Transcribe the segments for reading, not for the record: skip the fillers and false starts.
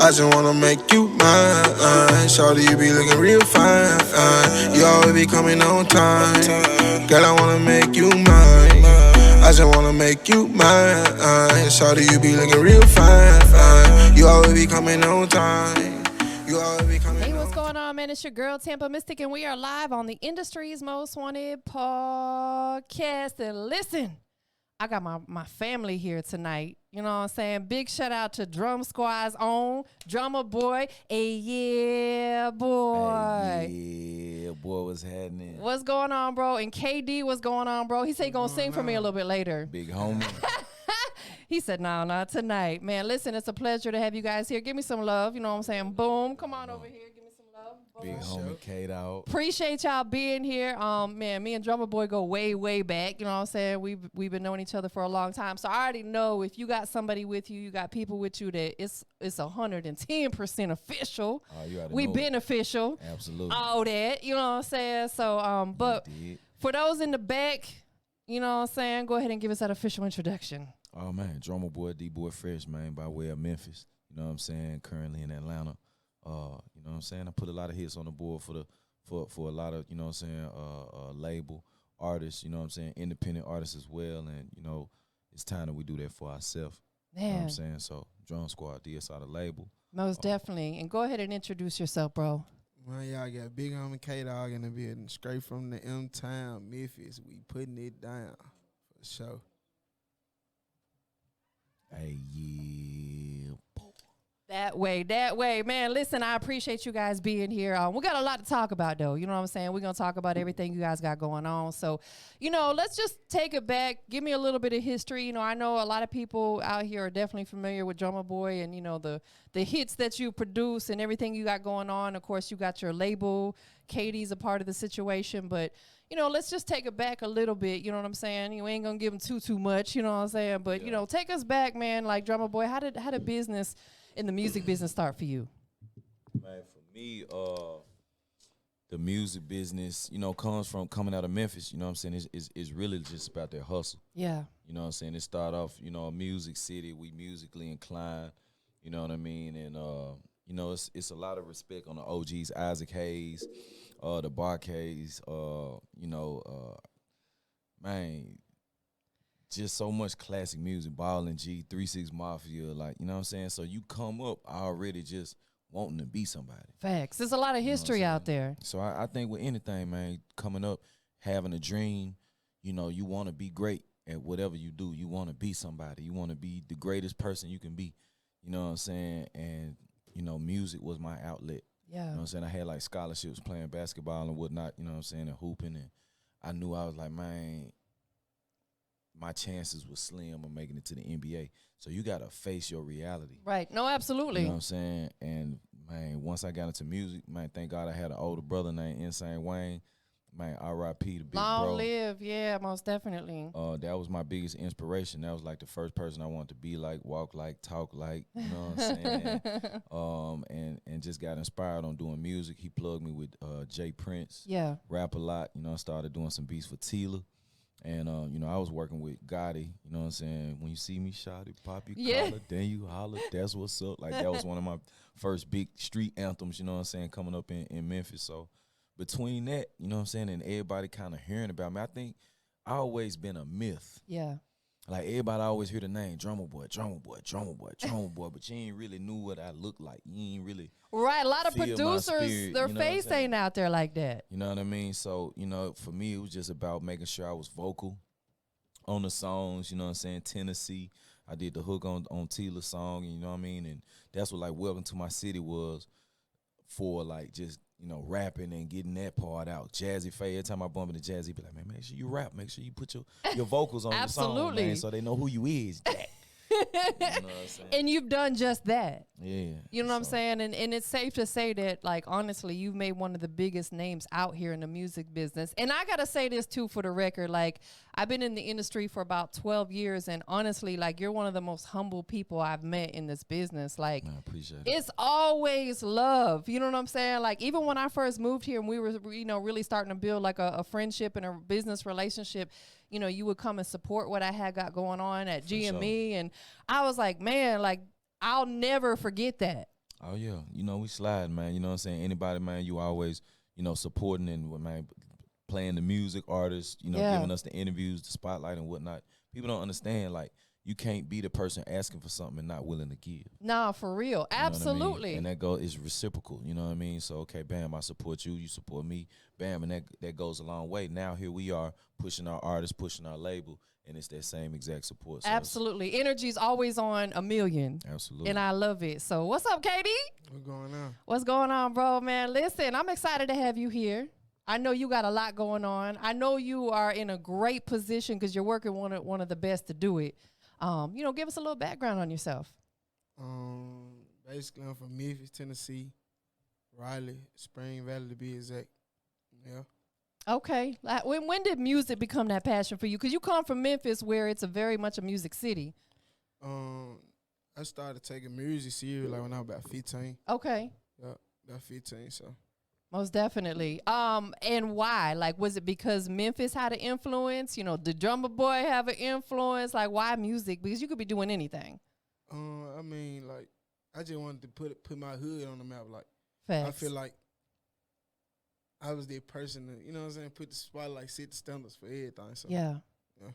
I just wanna make you mine. Shorty, you be looking real fine. You always be coming on time. Girl, I wanna make you mine. I just wanna make you mine. Shorty, you be looking real fine. You always be coming on time. You always be coming on time. Hey, what's going on, man? It's your girl, TampaMystic, and we are live on the industry's most wanted podcast. And listen, I got my family here tonight. You know what I'm saying? Big shout out to Drum Squad's own Drumma Boy. Hey, yeah, boy. Hey, yeah, boy, what's happening? What's going on, bro? And KD, what's going on, bro? He said he gonna sing for me a little bit later. Bighomie. He said, no, not tonight. Man, listen, it's a pleasure to have you guys here. Give me some love. You know what I'm saying? Boom. Come on over here. Give me some love. Bighomie Kdogg. Appreciate y'all being here. Man, me and Drumma Boy go way, way back. You know what I'm saying? We've been knowing each other for a long time. So I already know if you got somebody with you, you got people with you, that it's 110% official. We been official. Absolutely. All that. You know what I'm saying? So, but for those in the back, you know what I'm saying? Go ahead and give us that official introduction. Oh, man, Drumma Boy, D-Boy Fresh, man, by way of Memphis. You know what I'm saying? Currently in Atlanta. You know what I'm saying? I put a lot of hits on the board for a lot of, you know what I'm saying, label artists, you know what I'm saying, independent artists as well. And, you know, it's time that we do that for ourselves. You know what I'm saying? So, Drum Squad, DSI the label. Most definitely. And go ahead and introduce yourself, bro. Well, y'all got Bighomie Kdogg in the building, straight from the M-Town, Memphis. We putting it down for sure. Hey, yeah. That way. Man, listen, I appreciate you guys being here. We got a lot to talk about, though. You know what I'm saying? We're going to talk about everything you guys got going on. So, you know, let's just take it back. Give me a little bit of history. You know, I know a lot of people out here are definitely familiar with Drumma Boy and, you know, the hits that you produce and everything you got going on. Of course, you got your label. Katie's a part of the situation. But, you know, let's just take it back a little bit. You know what I'm saying? You ain't going to give them too much. You know what I'm saying? But, yeah, you know, take us back, man. Like, Drumma Boy, how did business in the music business start for you? Man, for me, the music business, you know, comes from coming out of Memphis. You know what I'm saying? It's really just about their hustle. Yeah. You know what I'm saying? It started off, you know, a music city. We musically inclined. You know what I mean? And, you know, it's a lot of respect on the OGs, Isaac Hayes, the Barcades, you know, man, just so much classic music, Ball and G, 3-6 Mafia, like, you know what I'm saying? So you come up already just wanting to be somebody. Facts. There's a lot of history out there. So I think with anything, man, coming up, having a dream, you know, you want to be great at whatever you do. You want to be somebody. You want to be the greatest person you can be. You know what I'm saying? And, you know, music was my outlet. Yeah. You know what I'm saying? I had, like, scholarships playing basketball and whatnot, you know what I'm saying, and hooping. And I knew I was like, man, my chances were slim of making it to the NBA. So you got to face your reality. Right. No, absolutely. You know what I'm saying? And, man, once I got into music, man, thank God I had an older brother named Insane Wayne. Man, R.I.P. the big Long bro. live. Yeah, most definitely. That was my biggest inspiration. That was like the first person I wanted to be like, walk like, talk like, you know what I'm saying? And just got inspired on doing music. He plugged me with Jay Prince. Yeah. Rap a lot. You know, I started doing some beats for Tila. And, you know, I was working with Gotti, you know what I'm saying? When you see me, shot it, pop your collar, then you holler, that's what's up. Like, that was one of my first big street anthems, you know what I'm saying, coming up in Memphis. So, between that, you know what I'm saying, and everybody kind of hearing about me, I think I always been a myth. Yeah. Like, everybody always hear the name, Drumma Boy, Drumma Boy, Drumma Boy, Drumma Boy, but you ain't really knew what I looked like. You ain't really right. A lot of feel producers, spirit, their you know face ain't out there like that. You know what I mean? So, you know, for me, it was just about making sure I was vocal on the songs, you know what I'm saying? Tennessee, I did the hook on Tila's song, you know what I mean? And that's what, like, Welcome to My City was for, like, just, you know, rapping and getting that part out. Jazzy Faye, every time I bump into Jazzy, be like, man, make sure you rap. Make sure you put your vocals on the song, man, so they know who you is, Jack. You know what I'm saying? And you've done just that. Yeah. You know what I'm saying? And it's safe to say that, like, honestly, you've made one of the biggest names out here in the music business. And I got to say this, too, for the record. Like, I've been in the industry for about 12 years. And honestly, like, you're one of the most humble people I've met in this business. Like, I appreciate it. It's always love. You know what I'm saying? Like, even when I first moved here and we were, you know, really starting to build, like, a friendship and a business relationship, you know, you would come and support what I had got going on at GME. Sure. And I was like, man, like, I'll never forget that. Oh yeah, you know we slide, man. You know what I'm saying? Anybody, man, you always, you know, supporting and man, playing the music, artists, you know, Yeah. giving us the interviews, the spotlight and whatnot. People don't understand, like, you can't be the person asking for something and not willing to give. Nah, for real. You know what I mean? Absolutely. And that is reciprocal. You know what I mean? So okay, bam, I support you, you support me, bam, and that goes a long way. Now here we are pushing our artists, pushing our label, and it's that same exact support. So Absolutely. Energy's always on a million. absolutely. And I love it. So what's up, KD? What's going on? What's going on, bro, man? Listen, I'm excited to have you here. I know you got a lot going on. I know you are in a great position because you're working one of the best to do it. You know, give us a little background on yourself. Basically, I'm from Memphis, Tennessee, Raleigh, Spring Valley to be exact. Yeah. Okay. Like, when did music become that passion for you? Because you come from Memphis, where it's a very much a music city. I started taking music serious like when I was about 15. Okay. Yeah, about 15. So. Most definitely. And why? Like, was it because Memphis had an influence? You know, did Drumma Boy have an influence? Like, why music? Because you could be doing anything. I mean, like, I just wanted to put my hood on the map. Like, Facts. I feel like I was the person that, you know what I'm saying, put the spotlight, set the standards for everything. So Yeah. Yeah.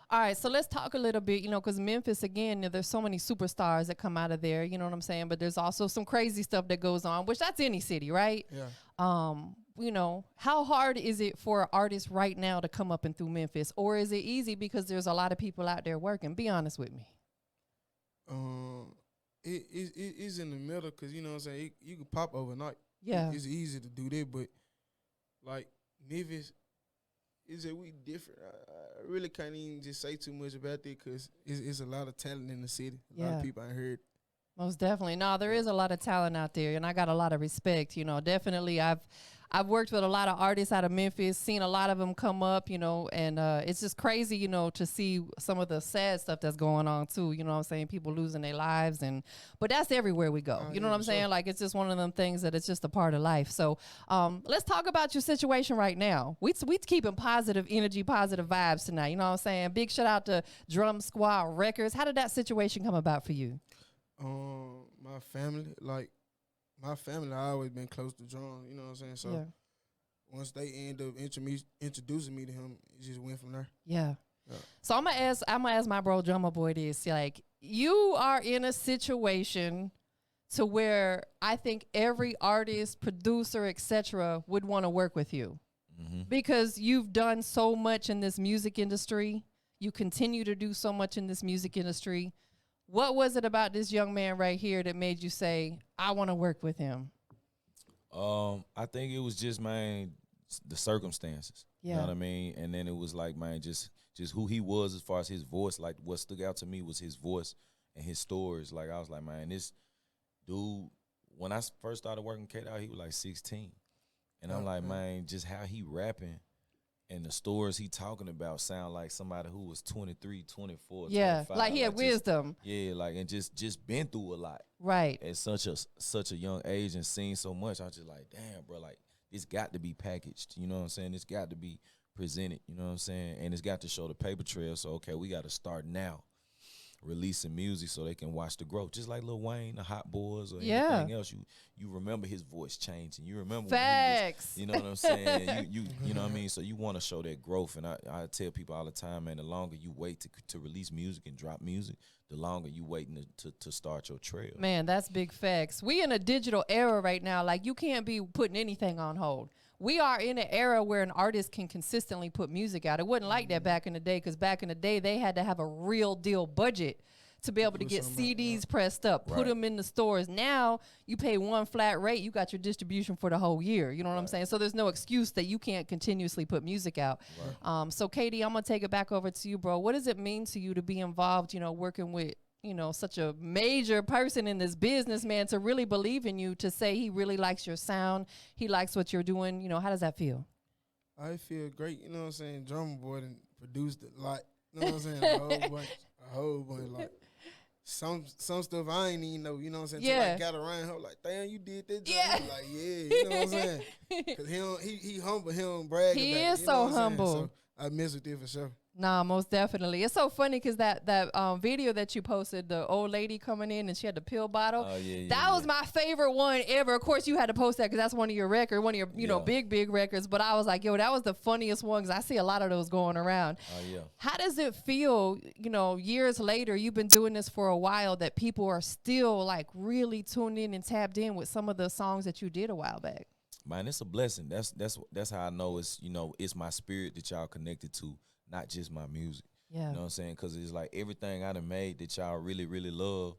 All right, so let's talk a little bit, you know, because Memphis, again, there's so many superstars that come out of there, you know what I'm saying? But there's also some crazy stuff that goes on, which that's any city, right? Yeah. You know, how hard is it for artists right now to come up and through Memphis? Or is it easy because there's a lot of people out there working? Be honest with me. It's in the middle because, you know what I'm saying, you can pop overnight. Yeah. It's easy to do that, but, like, Memphis, is that we different. I really can't even just say too much about that because it's a lot of talent in the city. A lot of people ain't heard. Most definitely. No, there is a lot of talent out there, and I got a lot of respect. You know, definitely I've worked with a lot of artists out of Memphis, seen a lot of them come up, you know, and it's just crazy, you know, to see some of the sad stuff that's going on too. You know what I'm saying? People losing their lives, but that's everywhere we go. You know what I'm saying? Like, it's just one of them things that it's just a part of life. So let's talk about your situation right now. We keeping positive energy, positive vibes tonight. You know what I'm saying? Big shout out to Drum Squad Records. How did that situation come about for you? My family, I always been close to drum, you know what I'm saying? So once they end up introducing me to him, it just went from there. Yeah. So I'm gonna ask my bro Drumma Boy this. Like, you are in a situation to where I think every artist, producer, etc. would want to work with you. Because you've done so much in this music industry. You continue to do so much in this music industry. What was it about this young man right here that made you say, I want to work with him? I think it was just, man, the circumstances. Yeah. You know what I mean? And then it was like, man, just who he was as far as his voice. Like, what stuck out to me was his voice and his stories. Like, I was like, man, this dude, when I first started working Kdogg, he was like 16. And I'm like, man, just how he rapping and the stories he talking about sound like somebody who was 23, 24, Yeah, 25. like he had wisdom. Yeah, like, and just been through a lot. Right. At such a young age and seen so much. I was just like, damn, bro, like, it's got to be packaged. You know what I'm saying? It's got to be presented. You know what I'm saying? And it's got to show the paper trail. So, okay, we got to start now releasing music so they can watch the growth. Just like Lil Wayne, the Hot Boys, or anything else. You remember his voice changing. You remember Facts. when he was, you know what I'm saying? you know what I mean? So you want to show that growth. And I tell people all the time, man, the longer you wait to release music and drop music, the longer you waiting to start your trail. Man, that's big facts. We in a digital era right now. Like, you can't be putting anything on hold. We are in an era where an artist can consistently put music out. It wasn't like that back in the day, because back in the day, they had to have a real deal budget to be able to get CDs pressed up, put them in the stores. Now, you pay one flat rate, you got your distribution for the whole year. You know what I'm saying? So there's no excuse that you can't continuously put music out. So, KD, I'm going to take it back over to you, bro. What does it mean to you to be involved, you know, working with, you know, such a major person in this business, man, to really believe in you, to say he really likes your sound, he likes what you're doing? You know, how does that feel? I feel great, you know what I'm saying? Drumma Boy done produced a lot, you know what I'm saying? A whole bunch, like, some stuff I ain't even know, you know what I'm saying? Till I got around her, like, damn, you did that. I'm like, you know what I'm saying? Because he humble, he don't brag about it. He is so humble. So I mess with it for sure. Nah, most definitely. It's so funny because that video that you posted, the old lady coming in and she had the pill bottle. Oh, yeah, that was my favorite one ever. Of course, you had to post that because that's one of your records, one of your big records. But I was like, yo, that was the funniest one because I see a lot of those going around. Oh, yeah. How does it feel? Years later, you've been doing this for a while. That people are still like really tuned in and tapped in with some of the songs that you did a while back. Man, it's a blessing. That's how I know it's my spirit that y'all connected to, not just my music. Yeah. You know what I'm saying? Because it's like everything I done made that y'all really, really love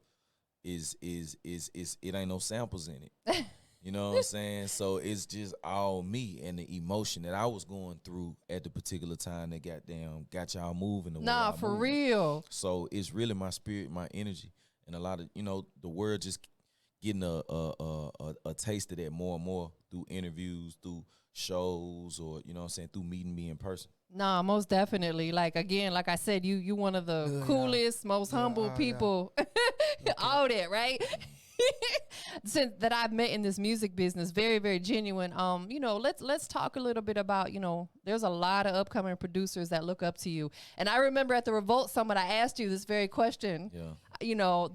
is it ain't no samples in it. You know what I'm saying? So it's just all me and the emotion that I was going through at the particular time that got y'all moving. Nah, for real. So it's really my spirit, my energy, and a lot of the word just getting a taste of that more and more through interviews, through shows, or you know what I'm saying, through meeting me in person. Nah, most definitely. Like again, like I said, you one of the coolest, most humble people out there, right? Since that I've met in this music business, very, very genuine. Let's talk a little bit about, there's a lot of upcoming producers that look up to you. And I remember at the Revolt Summit, I asked you this very question. Yeah.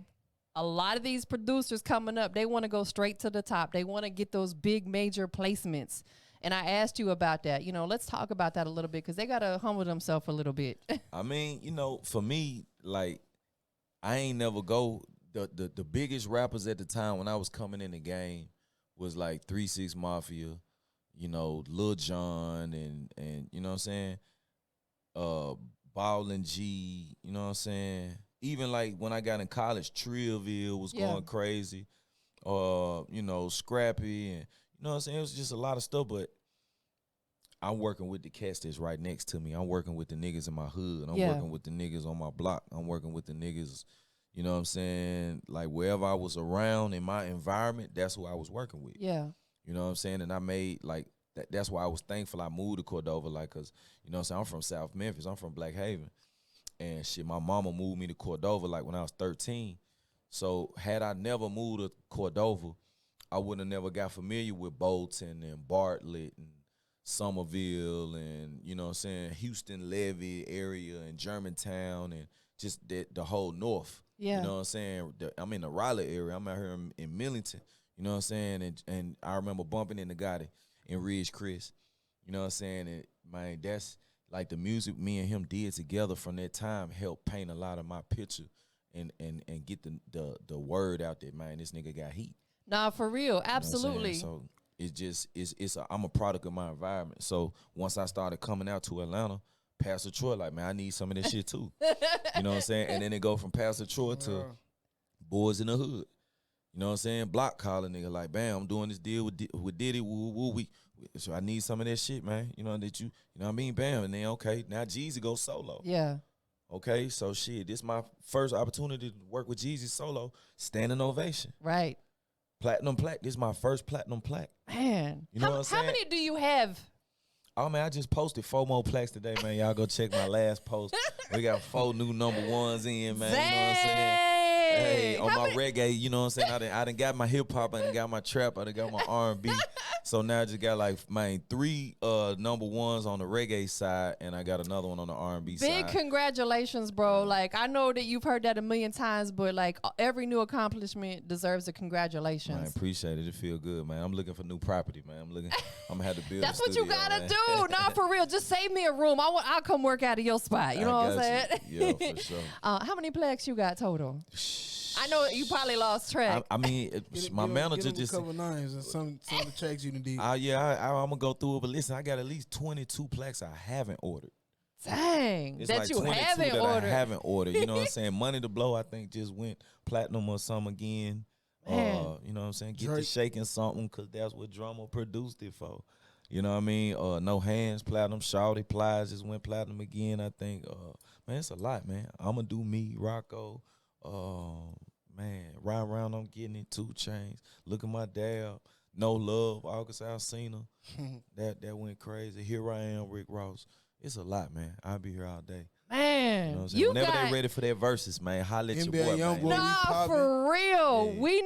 A lot of these producers coming up, they want to go straight to the top. They want to get those big major placements. And I asked you about that. Let's talk about that a little bit because they got to humble themselves a little bit. I mean, for me, like, I ain't never go. The biggest rappers at the time when I was coming in the game was like 3 6 Mafia, Lil Jon and you know what I'm saying? Ball and G, you know what I'm saying? Even like when I got in college, Trillville was going crazy. Scrappy and you know what I'm saying? It was just a lot of stuff, but I'm working with the cats that's right next to me. I'm working with the niggas in my hood. I'm working with the niggas on my block. I'm working with the niggas, you know what I'm saying? Like wherever I was around in my environment, that's who I was working with. Yeah. You know what I'm saying? And I made like that's why I was thankful I moved to Cordova, like, cause you know what I'm saying, I'm from South Memphis. I'm from Black Haven. And shit, my mama moved me to Cordova like when I was 13. So had I never moved to Cordova, I would have never got familiar with Bolton and Bartlett and Somerville and, you know what I'm saying, Houston Levy area and Germantown and just the whole north. Yeah. You know what I'm saying? I'm in the Raleigh area. I'm out here in Millington. You know what I'm saying? And I remember bumping into Gotti and Ridge Chris. You know what I'm saying? And man, that's like the music me and him did together from that time helped paint a lot of my picture and get the word out there, man, this nigga got heat. Nah, for real. Absolutely. You know so I'm a product of my environment. So once I started coming out to Atlanta, Pastor Troy, like, man, I need some of this shit too. You know what I'm saying? And then it go from Pastor Troy to Boys in the Hood. You know what I'm saying? Block calling nigga like, bam, I'm doing this deal with Diddy. So I need some of that shit, man. You know you know what I mean? Bam, and then okay, now Jeezy goes solo. Yeah. Okay, so shit, this my first opportunity to work with Jeezy solo, standing ovation. Right. Platinum plaque. This is my first platinum plaque. Man. You know what I'm saying? How many do you have? Oh, man, I just posted 4 more plaques today, man. Y'all go check my last post. We got 4 new #1s in, man. Dang. You know what I'm saying? Hey, on my reggae, you know what I'm saying? I done got my hip-hop, I done got my trap, I done got my R&B. So now I just got like, man, 3 #1s on the reggae side, and I got another one on the R&B side. Big congratulations, bro. Like, I know that you've heard that a million times, but like every new accomplishment deserves a congratulations. Man, appreciate it. It feel good, man. I'm looking for new property, man. I'm gonna have to build That's a what you studio, gotta man. do. Nah, for real. Just save me a room. I'll come work out of your spot. You know what I'm saying? Yeah, for sure. How many plaques you got total? I know you probably lost track. I mean, my manager just a couple names and some of the tracks you done did. I'm gonna go through it, but listen, I got at least 22 plaques I haven't ordered. Dang, It's that like you 22 haven't that ordered. I haven't ordered. You know what I'm saying? Money to Blow, I think, just went platinum or something again. Man. You know what I'm saying? Get to Drake. shaking something because that's what Drumma produced it for. You know what I mean? No Hands, platinum. Shawty Plies just went platinum again, I think. Man, it's a lot, man. I'ma do me, Rocco. Man, Ride Around, I'm getting it, 2 Chains. Look at my dad. No Love, August Alsina. that went crazy. Here I Am, Rick Ross. It's a lot, man. I'll be here all day. Man, Man, You know what I'm saying? you Whenever got they ready for their verses, man, holla at your NBA boy, young man. boy. we nah poppin'. for real. Yeah. We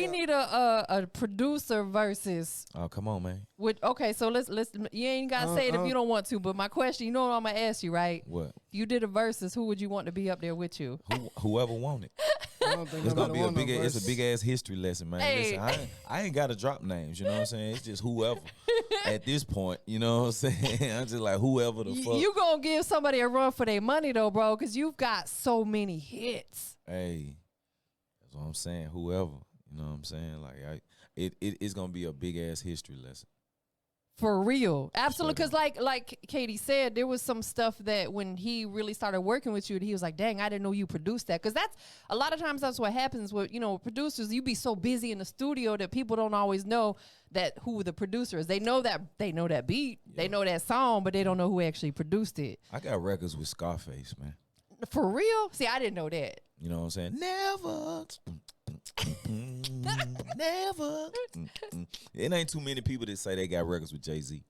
need a producer versus. Oh, come on, man. Okay, so let's you ain't gotta say it if you don't want to. But my question, you know what I'm gonna ask you, right? What? If you did a versus, who would you want to be up there with you? Whoever want it. I don't think It's gonna nobody be a want no big. It's a verse. big ass history lesson, man. Hey. Listen, I ain't got to drop names. You know what I'm saying? It's just whoever. At this point, you know what I'm saying? I'm just like whoever the fuck. You gonna give somebody a run for their money though, bro? Because you've got so many hits. Hey, that's what I'm saying. Whoever. You know what I'm saying? Like it's gonna be a big ass history lesson. For real, absolutely. Because like Katie said, there was some stuff that when he really started working with you, he was like, "Dang, I didn't know you produced that." Because that's a lot of times that's what happens with producers. You be so busy in the studio that people don't always know that who the producer is. They know that beat, they know that song, but they don't know who actually produced it. I got records with Scarface, man. For real? See, I didn't know that. You know what I'm saying? Never. Never. It ain't too many people that say they got records with Jay-Z.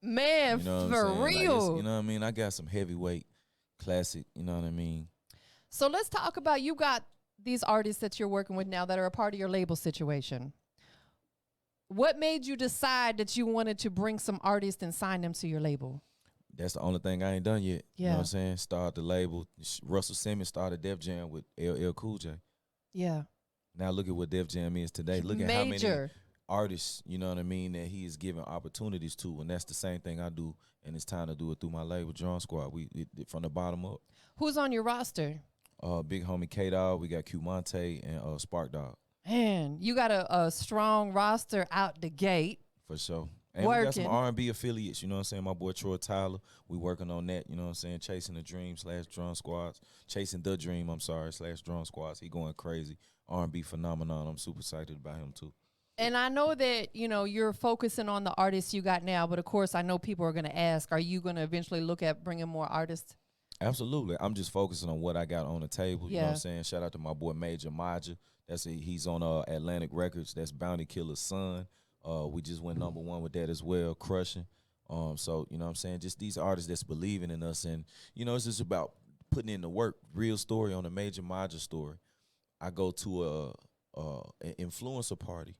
Man, You know what for I'm saying? Like, real. you know what I mean? I got some heavyweight classic, you know what I mean? So let's talk about, you got these artists that you're working with now that are a part of your label situation. What made you decide that you wanted to bring some artists and sign them to your label? That's the only thing I ain't done yet. You know Yeah. what I'm saying? Started the label. Russell Simmons started Def Jam with LL Cool J. Yeah. Now look at what Def Jam is today. Look at how many Major. artists, you know what I mean, that he is giving opportunities to, and that's the same thing I do, and it's time to do it through my label, Drum Squad. We from the bottom up. Who's on your roster? Bighomie Kdogg, we got Q Monte and Spark Dog. Man, you got a strong roster out the gate. For sure. And we got some Working. R&B affiliates, you know what I'm saying? My boy Troy Tyler, we working on that, you know what I'm saying? Chasing the Dream / Drum Squads. Chasing the Dream, I'm sorry, / Drum Squads. He going crazy. R&B phenomenon. I'm super excited about him too. And I know that, you're focusing on the artists you got now, but of course I know people are going to ask, are you going to eventually look at bringing more artists? Absolutely. I'm just focusing on what I got on the table. You know what Yeah. I'm saying? Shout out to my boy Major Maja. He's on Atlantic Records. That's Bounty Killer's son. We just went #1 with that as well, crushing. So, you know what I'm saying? Just these artists that's believing in us. And, it's just about putting in the work. Real story on a Major Maja story. I go to an influencer party.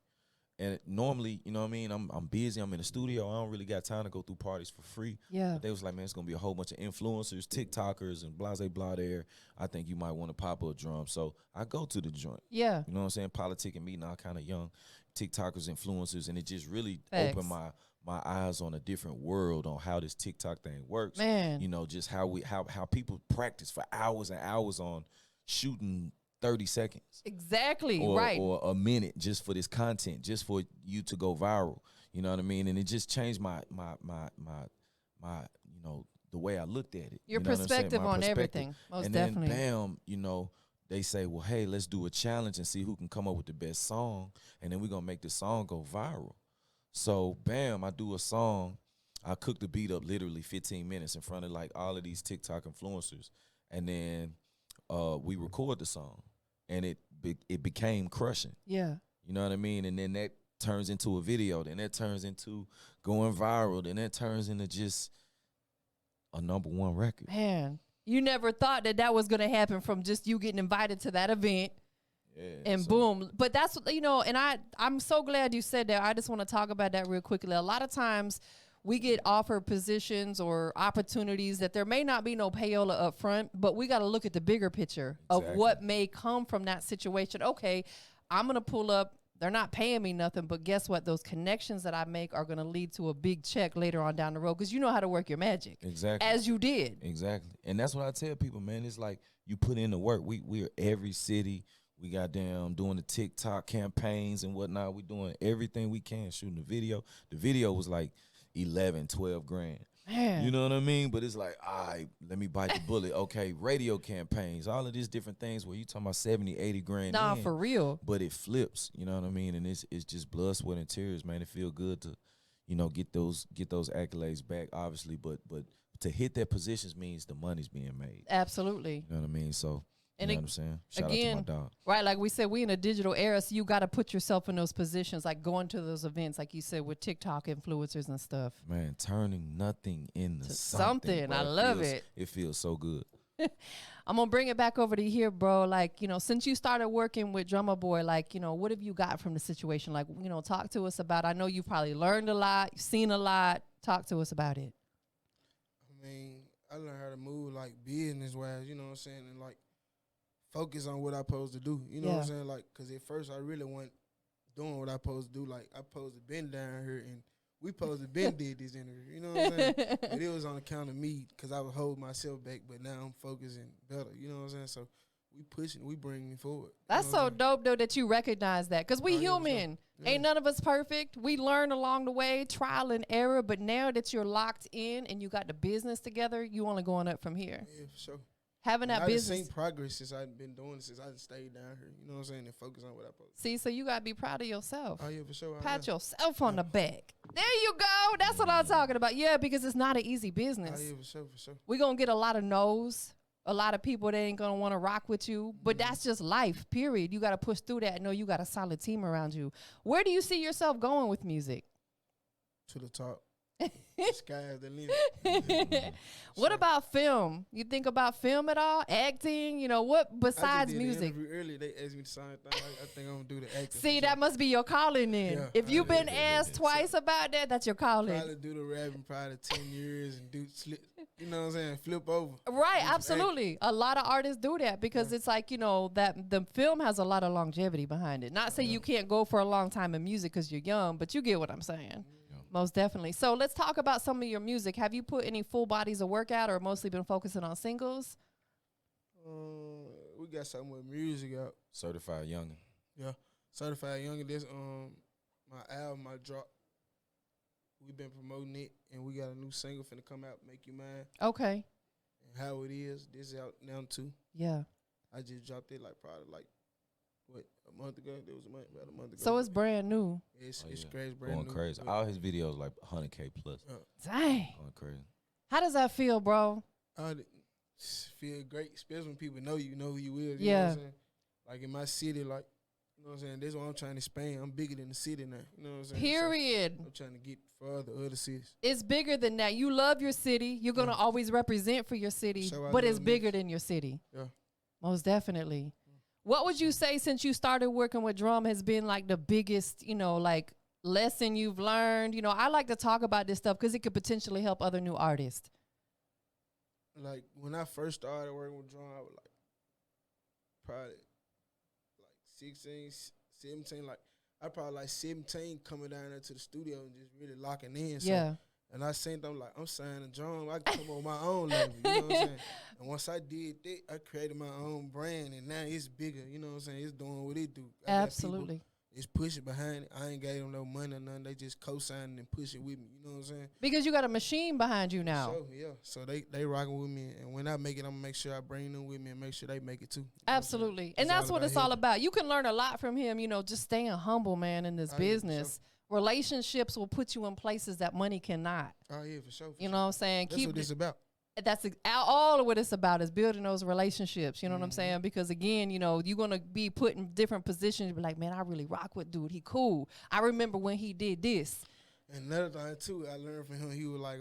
And normally, you know what I mean, I'm busy, I'm in the studio, I don't really got time to go through parties for free. Yeah. But they was like, man, it's gonna be a whole bunch of influencers, TikTokers, and blah there. I think you might want to pop a drum. So I go to the joint. Yeah. You know what I'm saying? Politic and me now kind of young, TikTokers, influencers, and it just really Facts. opened my eyes on a different world on how this TikTok thing works. Man. Just how people practice for hours and hours on shooting 30 seconds. Exactly. Or, right. or a minute just for this content, just for you to go viral. You know what I mean? And it just changed my the way I looked at it. Your you know what I'm saying? perspective My on perspective. everything. Most and definitely. then bam, they say, well, hey, let's do a challenge and see who can come up with the best song, and then we're gonna make the song go viral. So bam, I do a song. I cook the beat up literally 15 minutes in front of like all of these TikTok influencers, and then we record the song, and it became crushing. Yeah. You know what I mean? And then that turns into a video. Then that turns into going viral. Then that turns into just a #1 record. Man, you never thought that was going to happen from just you getting invited to that event. Yeah, And so- boom. But that's, and I'm so glad you said that. I just want to talk about that real quickly. A lot of times we get offered positions or opportunities that there may not be no payola up front, but we got to look at the bigger picture of Exactly. what may come from that situation. Okay, I'm going to pull up. They're not paying me nothing, but guess what? Those connections that I make are going to lead to a big check later on down the road because you know how to work your magic. Exactly. As you did. Exactly. And that's what I tell people, man. It's like you put in the work. We are every city. We got doing the TikTok campaigns and whatnot. We doing everything we can, shooting the video. The video was like 11, 12 grand. Man. You know what I mean? But it's like, all right, let me bite the bullet. Okay, radio campaigns, all of these different things where you talking about 70, 80 grand Nah, in, for real. but it flips, you know what I mean? And it's just blood, sweat, and tears, man. It feel good to, get those accolades back, obviously, but to hit that positions means the money's being made. Absolutely. You know what I mean? So, And you know what I'm saying? Shout again, out to my dog. right, like we said, we in a digital era, so you got to put yourself in those positions, like going to those events, like you said, with TikTok influencers and stuff. Man, turning nothing into To something. something. bro. I love feels- it. It feels so good. I'm gonna bring it back over to here, bro. Like, you know, since you started working with Drumma Boy, like, you know, what have you got from the situation? Like, you know, talk to us about. I know you've probably learned a lot, you've seen a lot. Talk to us about it. I mean, I learned how to move like business wise, you know what I'm saying, and like focus on what I supposed to do. You know what I'm saying? Like, cause at first I really wasn't doing what I supposed to do. Like I supposed to been down here and we supposed to been did this interview. You know what I'm saying? But it was on account of me because I would hold myself back. But now I'm focusing better. You know what I'm saying? So we pushing, we bringing forward. That's so dope, though, that you recognize that. Because we human. Yeah. Ain't none of us perfect. We learn along the way, trial and error. But now that you're locked in and you got the business together, you only going up from here. Yeah, for sure. Having that business. I've seen progress since I've been doing it, since I stayed down here. You know what I'm saying? And focus on what I supposed to. See, so you got to be proud of yourself. Oh, yeah, for sure. Pat yourself on the back. There you go. That's what I'm talking about. Yeah, because it's not an easy business. Oh, yeah, for sure, for sure. We're going to get a lot of no's. A lot of people that ain't going to want to rock with you. But that's just life, period. You got to push through that. Know you got a solid team around you. Where do you see yourself going with music? To the top. Sky's the limit. What about film? You think about film at all? Acting? You know, what besides music? Earlier, they asked me the same thing. I think I'm going to do the acting. See, that must be your calling then. Yeah. If you've been asked twice about that, that's your calling. Probably do the rapping probably 10 years and do slip, you know what I'm saying, flip over. Right, absolutely. A lot of artists do that because it's like, you know, that the film has a lot of longevity behind it. Not say you can't go for a long time in music because you're young, but you get what I'm saying. Most definitely. So let's talk about some of your music. Have you put any full bodies of work out or mostly been focusing on singles? We got something with music out. Certified Youngin. Yeah, Certified Youngin. This my album I dropped. We've been promoting it, and we got a new single finna come out, Make You Mine. Okay. And How It Is. This is out now too. Yeah. I just dropped it probably a month ago. There was about a month ago. So it's brand new. It's yeah. crazy, brand Going new. crazy. All his videos like 100K plus. Dang. Going crazy. How does that feel, bro? I feel great, especially when people know you know who you is. You know what Yeah. I'm saying? Like in my city, like, you know what I'm saying? That's what I'm trying to expand. I'm bigger than the city now. You know what I'm saying? Period. So I'm trying to get further other cities. It's bigger than that. You love your city. You're going to always represent for your city, So I but love it's bigger music. than your city. Yeah. Most definitely. What would you say since you started working with drum has been like the biggest, you know, like lesson you've learned? You know, I like to talk about this stuff because it could potentially help other new artists. Like when I first started working with drum, I was like probably like 16, 17. Like I probably like 17 coming down there to the studio and just really locking in. So, Yeah. and I seen them like, I'm signing drum. I can come on my own level. You know what I'm saying? And once I did that, I created my own brand, and now it's bigger. You know what I'm saying? It's doing what it do. I got Absolutely. people, it's pushing behind it. I ain't gave them no money or nothing. They just co-signing and pushing with me. You know what I'm saying? Because you got a machine behind you now. So, yeah. So they rocking with me. And when I make it, I'm going to make sure I bring them with me and make sure they make it too. You know what I'm saying? Absolutely. And that's what it's all about. You can learn a lot from him, you know, just staying humble, man, in this Oh, yeah, for business. Relationships will put you in places that money cannot. Oh, yeah, for sure. You know what I'm saying? That's what it's about. That's all of what it's about is building those relationships. You know what I'm saying? Because again, you know, you're gonna be put in different positions. Be like, man, I really rock with dude. He cool. I remember when he did this. And another thing too, I learned from him. He was like,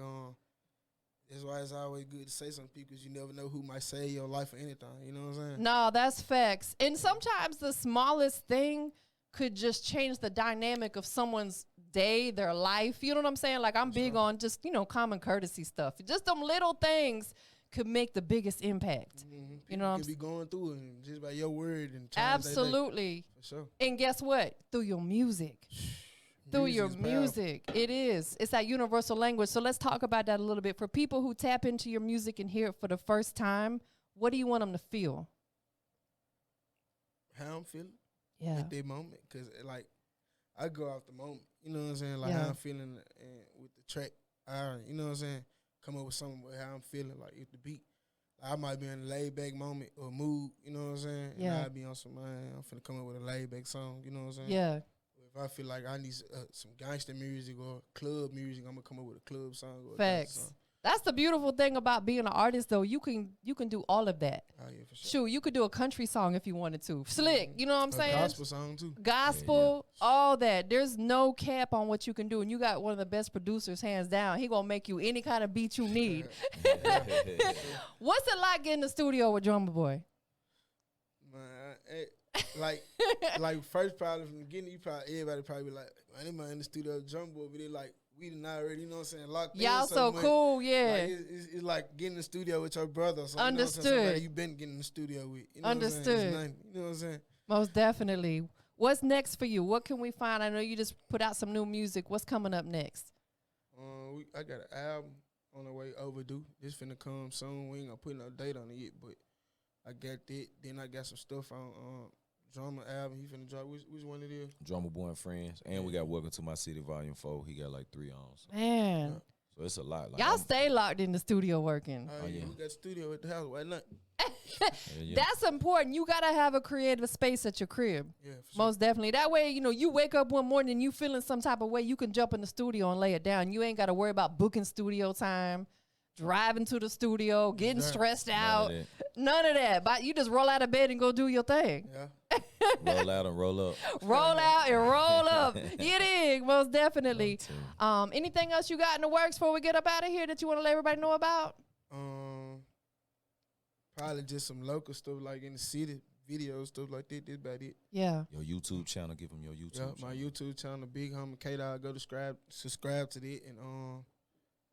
that's why it's always good to say something because you never know who might save your life or anything. You know what I'm saying? No, that's facts. And sometimes the smallest thing could just change the dynamic of someone's day, their life. You know what I'm saying? Like I'm big on just, you know, common courtesy stuff. Just them little things could make the biggest impact. Mm-hmm. You know what I'm could be going through it and just by your word and Absolutely. For sure. And guess what? Through your music. Through your Music is powerful. music. It is. It's that universal language. So let's talk about that a little bit. For people who tap into your music and hear it for the first time, what do you want them to feel? How I'm feeling Yeah. at that moment. Because, like, I go off the moment. You know what I'm saying? Like, Yeah. how I'm feeling with the track. You know what I'm saying? Come up with something with how I'm feeling, like, if the beat. I might be in a laid-back moment or mood, you know what I'm saying? Yeah. And I'll be on some, man, I'm finna come up with a laid-back song, you know what I'm saying? Yeah. If I feel like I need some gangster music or club music, I'm gonna come up with a club song or a Facts. gangster song. That's the beautiful thing about being an artist, though. You can do all of that. Oh, yeah, for sure. Shoot, you could do a country song if you wanted to. Slick, you know what I'm saying? Gospel song too. Gospel, all that. There's no cap on what you can do, and you got one of the best producers, hands down. He gonna make you any kind of beat you need. What's it like in the studio with Drumma Boy? Man, like first probably from the beginning, everybody probably be like, man, they might in the studio with Drumma Boy, but they like, we done already, you know what I'm saying, locked in. Y'all so cool, yeah. Like, it's like getting in the studio with your brother. So, Understood. You know what I'm saying? Somebody you been getting in the studio with. You know Understood. What I'm saying? It's nothing, you know what I'm saying? Most definitely. What's next for you? What can we find? I know you just put out some new music. What's coming up next? I got an album on the way, overdue. It's finna come soon. We ain't gonna put no date on it yet, but I got that. Then I got some stuff on Drumma album. He finna drop. Which one it is? Drumma Boy and Friends. And we got Welcome to My City Volume 4. He got like 3 on. So. Man. So it's a lot. Like Y'all stay locked in the studio working. Oh, yeah. We got studio at the house. Why not? That's important. You gotta have a creative space at your crib. Yeah, for sure. Most definitely. That way, you know, you wake up one morning and you feeling some type of way, you can jump in the studio and lay it down. You ain't gotta worry about booking studio time, driving to the studio, getting stressed out. None of that. But you just roll out of bed and go do your thing. Yeah. Roll out and roll up. Roll out and roll up. You dig? Most definitely. Anything else you got in the works before we get up out of here that you want to let everybody know about? Probably just some local stuff like in the city, videos, stuff like that. That's about it. Yeah. Your YouTube channel, give them your YouTube channel. My YouTube channel, Bighomie Kdogg. Go subscribe to that. And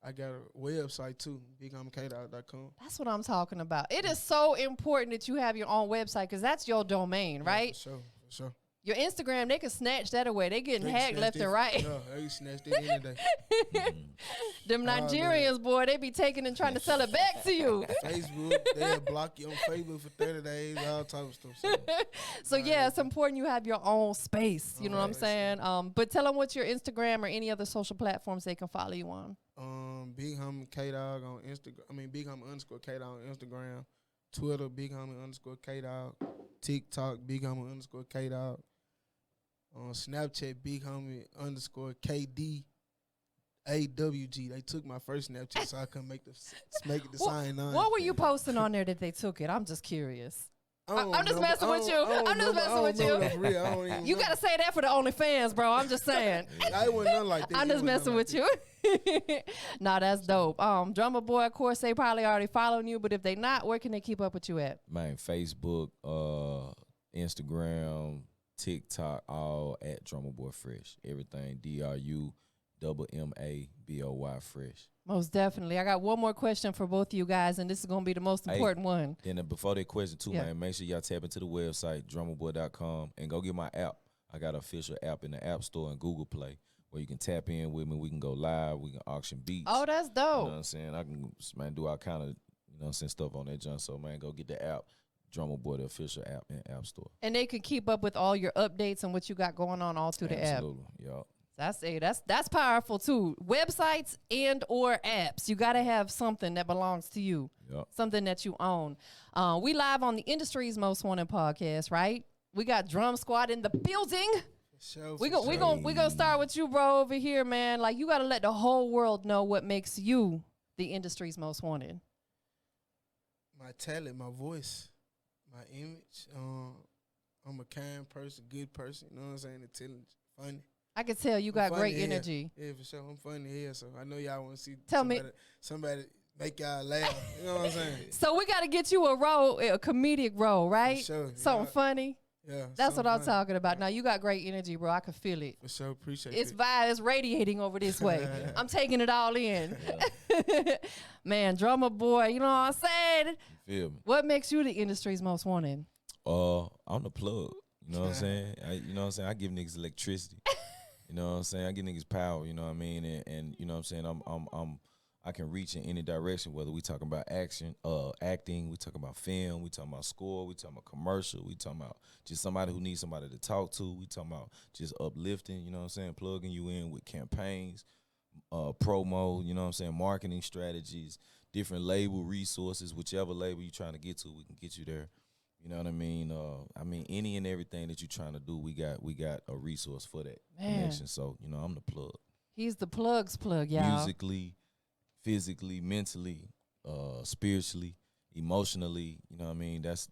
I got a website too, BighomiekDogg.com. That's what I'm talking about. It is so important that you have your own website because that's your domain, right? For sure. Your Instagram, they can snatch that away. They getting hacked left and right. No, they snatched it any day. Them Nigerians, boy, they be taking and trying to sell it back to you. Facebook, they'll block you on Facebook for 30 days, all type of stuff. So yeah, it's important you have your own space. You know what I'm saying? But tell them what's your Instagram or any other social platforms they can follow you on. Bighomie Kdogg on Instagram. Bighomie_Kdogg on Instagram. Twitter, Bighomie_Kdogg. TikTok, Bighomie_Kdogg. On Snapchat, Bighomie_KDAWG. They took my first Snapchat, so I couldn't make it the sign on. What were you posting on there that they took it? I'm just curious. I'm just messing with you. I'm just messing with you. You gotta say that for the OnlyFans, bro. I'm just saying. I wasn't nothing like that. I'm just messing with you. Nah, that's dope. Drumma Boy, of course, they probably already following you, but if they not, where can they keep up with you at? Man, Facebook, Instagram, TikTok, all at Drumma Boy Fresh. Everything DRUMMABOY Fresh. Most definitely. I got one more question for both of you guys, and this is going to be the most important one. Then before that question too, man, make sure y'all tap into the website, drummaboy.com, and go get my app. I got an official app in the App Store and Google Play where you can tap in with me. We can go live. We can auction beats. Oh, that's dope. You know what I'm saying? I can, man, do all kind of, you know what I'm saying, stuff on that junk. So, man, go get the app, Drumma Boy, the official app in App Store. And they can keep up with all your updates and what you got going on all through the app. Absolutely, yup. That's powerful too. Websites and or apps. You got to have something that belongs to you. Yep. Something that you own. We live on the industry's most wanted podcast, right? We got Drum Squad in the building. We gonna start with you, bro, over here, man. Like, you got to let the whole world know what makes you the industry's most wanted. My talent, my voice, my image. I'm a kind person, good person. You know what I'm saying? Intelligent, funny. I can tell you got great energy. Yeah, for sure. I'm funny here, so I know y'all want to see somebody make y'all laugh. You know what I'm saying? So we got to get you a comedic role, right? For sure. Something funny. Yeah. That's what I'm talking about. Now, you got great energy, bro. I can feel it. For sure. Appreciate it. It's vibe. It's radiating over this way. I'm taking it all in. Man, Drumma Boy, you know what I'm saying? You feel me? What makes you the industry's most wanted? I'm the plug. You know what I'm saying? I give niggas electricity. You know what I'm saying? I give niggas power, you know what I mean? And you know what I'm saying? I can reach in any direction, whether we talking about acting, we talking about film, we talking about score, we talking about commercial, we talking about just somebody who needs somebody to talk to, we talking about just uplifting, you know what I'm saying? Plugging you in with campaigns, promo, you know what I'm saying? Marketing strategies, different label resources, whichever label you're trying to get to, we can get you there. You know what I mean? Any and everything that you're trying to do, we got a resource for that connection. So, I'm the plug. He's the plug's plug, y'all. Musically, physically, mentally, spiritually, emotionally. You know what I mean? That's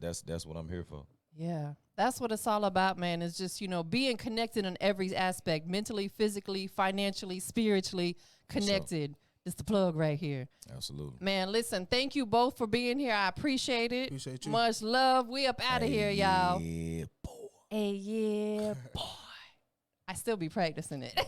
what I'm here for. Yeah, that's what it's all about, man. It's just, you know, being connected in every aspect, mentally, physically, financially, spiritually connected. It's the plug right here. Absolutely. Man, listen, thank you both for being here. I appreciate it. Appreciate you. Much love. We up out of here, y'all. Yeah, boy. Hey, yeah, boy. I still be practicing it.